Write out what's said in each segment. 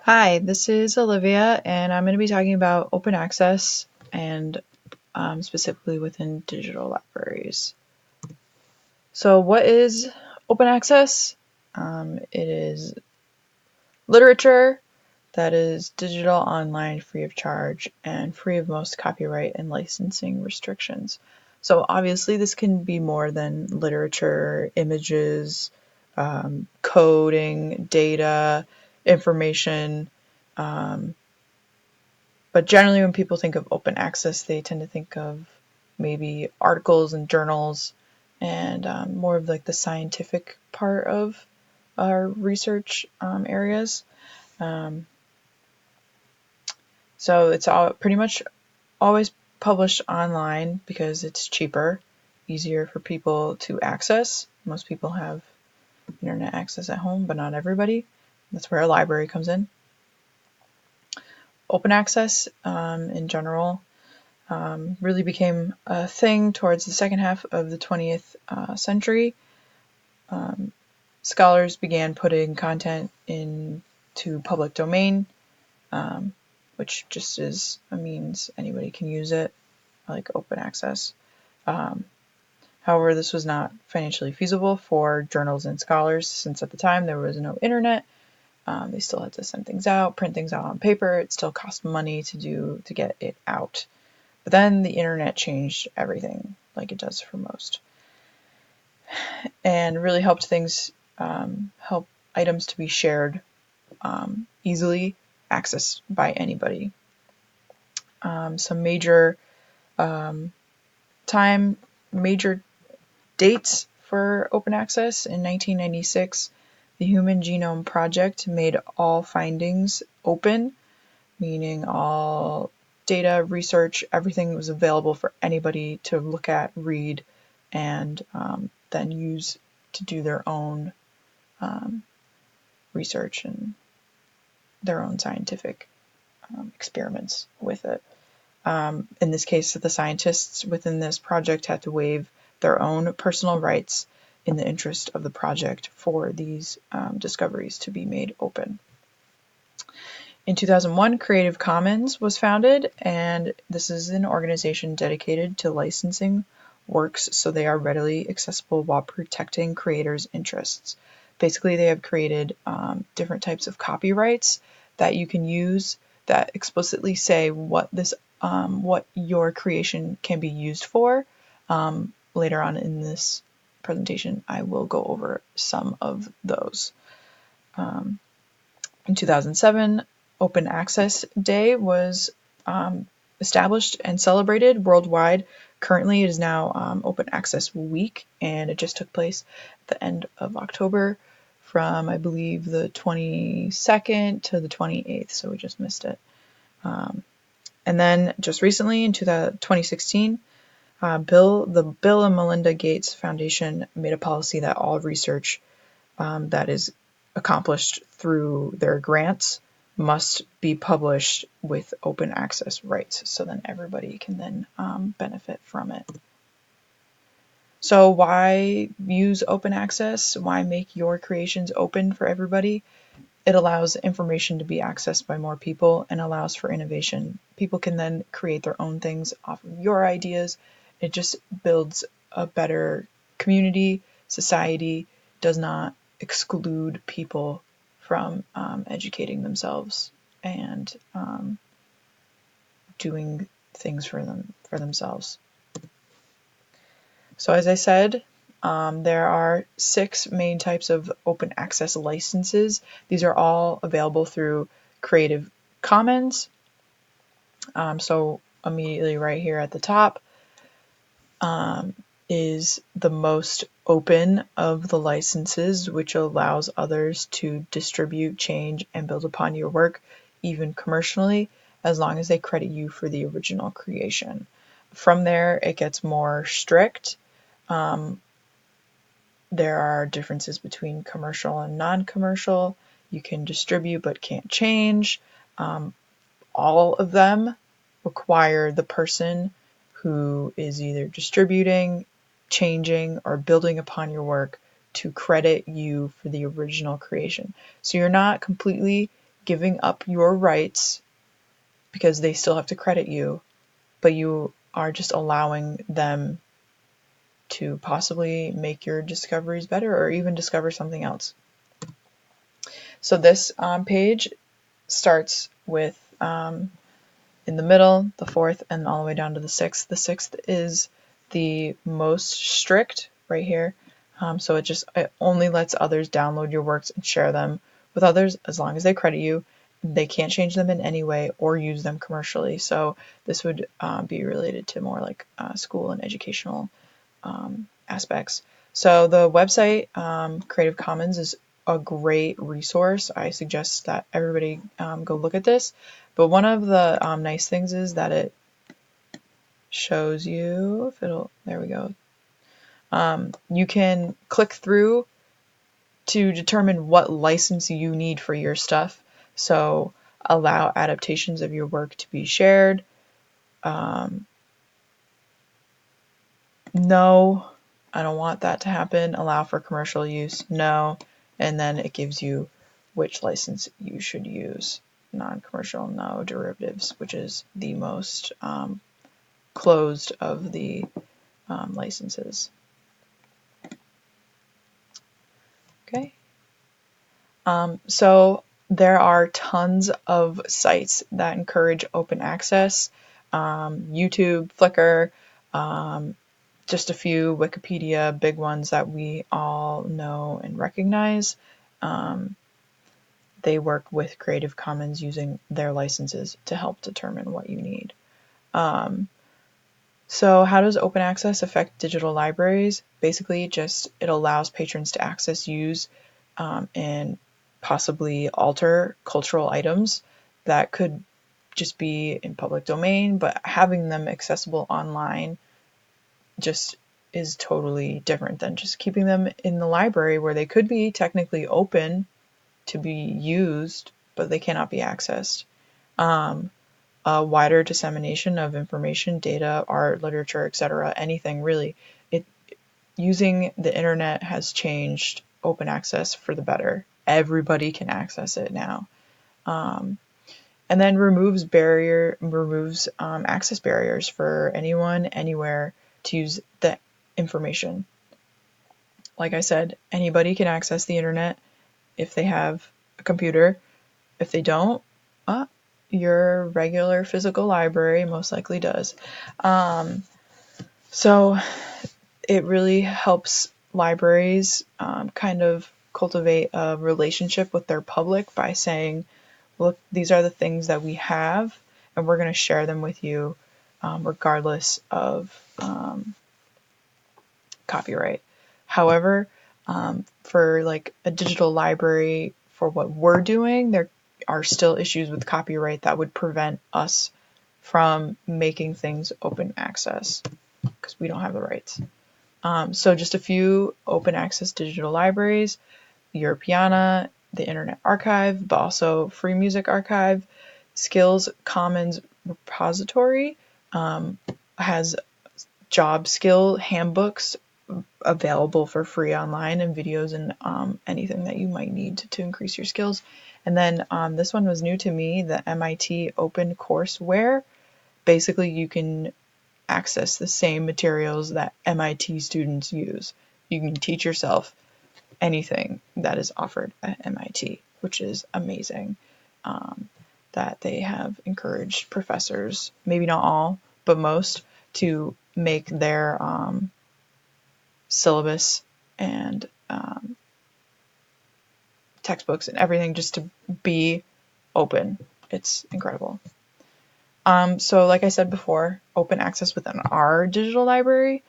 Hi, this is Olivia, and I'm going to be talking about open access and specifically within digital libraries. So, what is open access? It is literature that is digital, online, free of charge, and free of most copyright and licensing restrictions. So, obviously, this can be more than literature, images, coding, data, information. But generally, when people think of open access, they tend to think of maybe articles and journals and more of like the scientific part of our research areas. Um, so it's all pretty much always published online because it's cheaper, easier for people to access. Most people have internet access at home, but not everybody. That's where a library comes in. Open access in general really became a thing towards the second half of the 20th century. Scholars began putting content into public domain, which just is a means anybody can use it, like open access. However, this was not financially feasible for journals and scholars since at the time there was no internet. They still had to send things out, print things out on paper. It still cost money to get it out. But then the internet changed everything, like it does for most, and really helped things help items to be shared easily, accessed by anybody. Some major dates for open access. In 1996, the Human Genome Project made all findings open, meaning all data, research, everything was available for anybody to look at, read, and then use to do their own research and their own scientific experiments with it. In this case, the scientists within this project had to waive their own personal rights in the interest of the project for these discoveries to be made open. In 2001, Creative Commons was founded, and this is an organization dedicated to licensing works so they are readily accessible while protecting creators' interests. Basically, they have created different types of copyrights that you can use that explicitly say what your creation can be used for. Later on in this presentation, I will go over some of those. In 2007, Open Access Day was established and celebrated worldwide. Currently, it is now Open Access Week, and it just took place at the end of October from, I believe, the 22nd to the 28th, so we just missed it. And then just recently, in 2016, the Bill and Melinda Gates Foundation made a policy that all research that is accomplished through their grants must be published with open access rights, so then everybody can then benefit from it. So why use open access? Why make your creations open for everybody? It allows information to be accessed by more people and allows for innovation. People can then create their own things off of your ideas. It just builds a better community, society, does not exclude people from educating themselves and doing things for themselves. So as I said, there are 6 main types of open access licenses. These are all available through Creative Commons. So immediately right here at the top is the most open of the licenses, which allows others to distribute, change, and build upon your work, even commercially, as long as they credit you for the original creation. From there, it gets more strict. There are differences between commercial and non-commercial. You can distribute but can't change. All of them require the person who is either distributing, changing, or building upon your work to credit you for the original creation. So you're not completely giving up your rights because they still have to credit you, but you are just allowing them to possibly make your discoveries better or even discover something else. So this page starts with in the middle, the fourth, and all the way down to the sixth. The sixth is the most strict right here. So it only lets others download your works and share them with others as long as they credit you. They can't change them in any way or use them commercially. So this would be related to more like school and educational aspects. So the website Creative Commons is a great resource. I suggest that everybody go look at this. But one of the nice things is that it shows you, there we go. You can click through to determine what license you need for your stuff. So allow adaptations of your work to be shared. No, I don't want that to happen. Allow for commercial use. No. And then it gives you which license you should use. Non-commercial, no. Derivatives, which is the most closed of the licenses. Okay. So there are tons of sites that encourage open access. YouTube, Flickr, just a few Wikipedia big ones that we all know and recognize. They work with Creative Commons using their licenses to help determine what you need. So how does open access affect digital libraries? Basically, just it allows patrons to access, use, and possibly alter cultural items that could just be in public domain, but having them accessible online just is totally different than just keeping them in the library where they could be technically open to be used, but they cannot be accessed. A wider dissemination of information, data, art, literature, etc., anything really. Using the internet has changed open access for the better. Everybody can access it now. And then removes access barriers for anyone, anywhere to use the information. Like I said, anybody can access the internet if they have a computer. If they don't, your regular physical library most likely does. So it really helps libraries kind of cultivate a relationship with their public by saying, look, these are the things that we have, and we're going to share them with you regardless of copyright. However, for like a digital library, for what we're doing, there are still issues with copyright that would prevent us from making things open access because we don't have the rights. So just a few open access digital libraries: Europeana, the Internet Archive, but also Free Music Archive. Skills Commons Repository has job skill handbooks available for free online, and videos and anything that you might need to increase your skills. And then this one was new to me, the MIT Open Courseware. Basically, you can access the same materials that MIT students use. You can teach yourself anything that is offered at MIT, which is amazing. That they have encouraged professors, maybe not all, but most, to make their syllabus and textbooks and everything just to be open. It's incredible. So like I said before, open access within our digital library.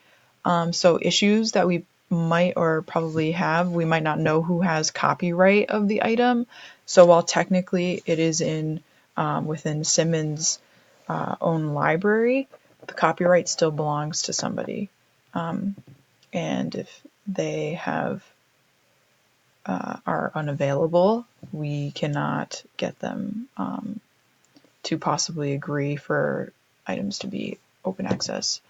So issues that we might or probably have, we might not know who has copyright of the item. So while technically it is in within Simmons' own library, the copyright still belongs to somebody. And if they are unavailable, we cannot get them to possibly agree for items to be open access.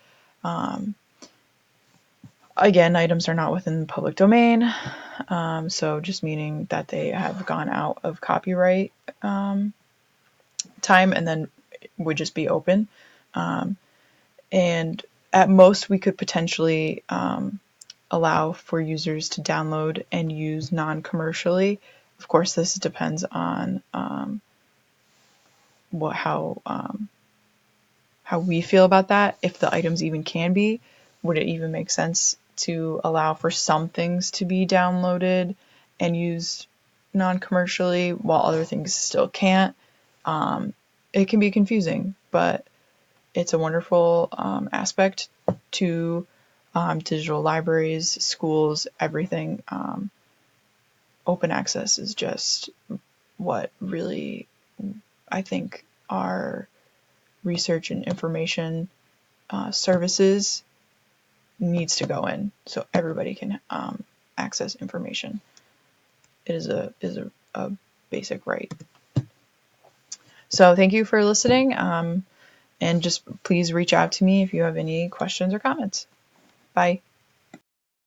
Again, items are not within the public domain, so just meaning that they have gone out of copyright time and then would just be open. And at most, we could potentially allow for users to download and use non-commercially. Of course, this depends on how we feel about that. If the items even can be, would it even make sense to allow for some things to be downloaded and used non-commercially while other things still can't? It can be confusing, but it's a wonderful aspect to digital libraries, schools, everything. Open access is just what really, I think, our research and information services needs to go in so everybody can access information. It is a basic right. So thank you for listening, and just please reach out to me if you have any questions or comments. Bye.